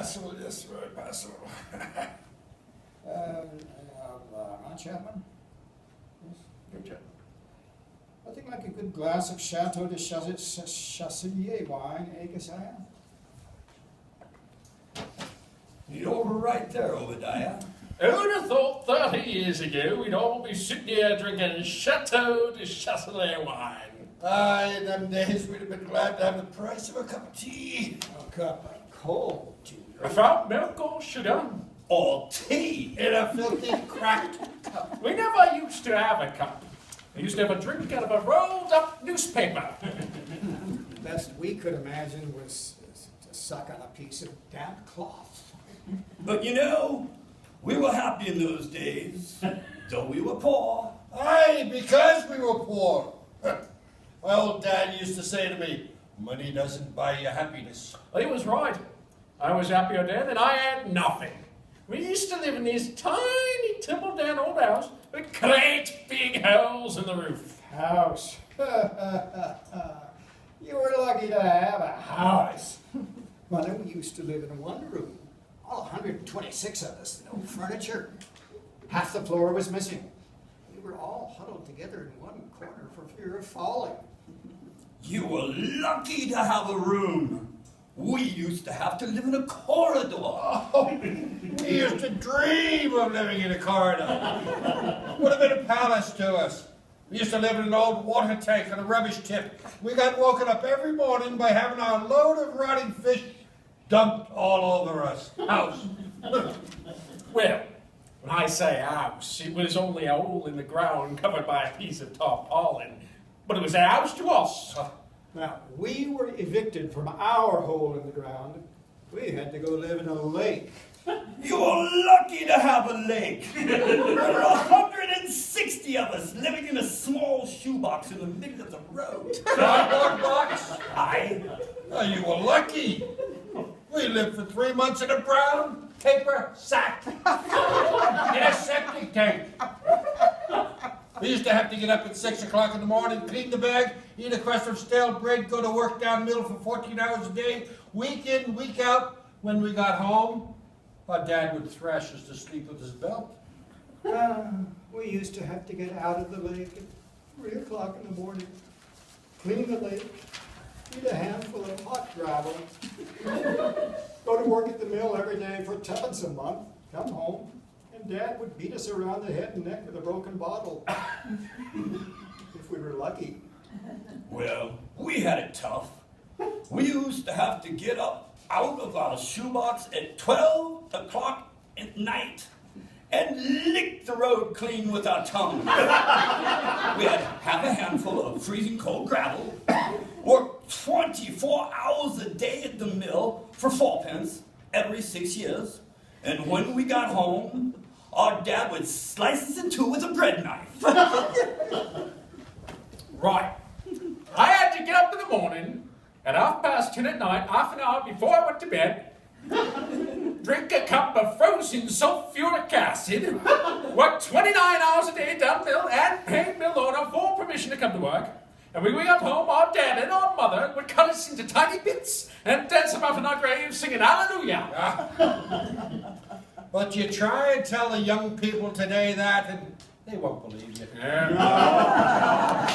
passable, yes, very passable. Aunt Chapman? Yes, good job. Nothing like a good glass of Chateau de Chassevier wine, eh, Josiah? You're right there, Obadiah. Who'd have thought 30 years ago we'd all be sitting here drinking Chateau de Chassevier wine? Aye, in them days we'd have been glad to have the price of a cup of tea. A cup of cold tea. Without milk or sugar. Or tea in a filthy cracked cup. We never used to have a cup. We used to have a drink out of a rolled up newspaper. The best we could imagine was to suck on a piece of damp cloth. But you know, we were happy in those days, though we were poor. Aye, because we were poor. My old dad used to say to me, money doesn't buy you happiness. Well, he was right. I was happier then, and I had nothing. We used to live in this tiny, tumble-down old house with great big holes in the roof. House. You were lucky to have a house. Mother, we used to live in one room. All 126 of us, no furniture. Half the floor was missing. We were all huddled together in one corner for fear of falling. You were lucky to have a room. We used to have to live in a corridor. Oh, we used to dream of living in a corridor. Would have been a palace to us. We used to live in an old water tank on a rubbish tip. We got woken up every morning by having our load of rotting fish dumped all over us. House. Well, when I say house, it was only a hole in the ground covered by a piece of tarpaulin. But it was a house to us. Now, we were evicted from our hole in the ground. We had to go live in a lake. You were lucky to have a lake. There were 160 of us living in a small shoebox in the middle of the road. Cardboard box? Aye. Oh, you were lucky. We lived for 3 months in a brown paper sack in a septic tank. We used to have to get up at 6 o'clock in the morning, clean the bag, eat a crust of stale bread, go to work down middle for 14 hours a day, week in, week out. When we got home, our dad would thrash us to sleep with his belt. We used to have to get out of the lake at 3 o'clock in the morning, clean the lake, eat a handful of hot gravel, go to work at the mill every day for 2 a month, come home, and Dad would beat us around the head and neck with a broken bottle. If we were lucky. Well, we had it tough. We used to have to get up out of our shoebox at 12 o'clock at night and lick the road clean with our tongue. We had half a handful of freezing cold gravel, worked 24 hours a day at the mill for 4 pence every 6 years, and when we got home, our dad would slice us in two with a bread knife. Right. I had to get up in the morning at 10:30 at night, half an hour before I went to bed, drink a cup of frozen sulfuric acid, work 29 hours a day down mill, and pay mill order for permission to come to work. And when we got home, our dad and our mother would cut us into tiny bits and dance about in our graves singing hallelujah. But you try and tell the young people today that, and they won't believe you. Yeah.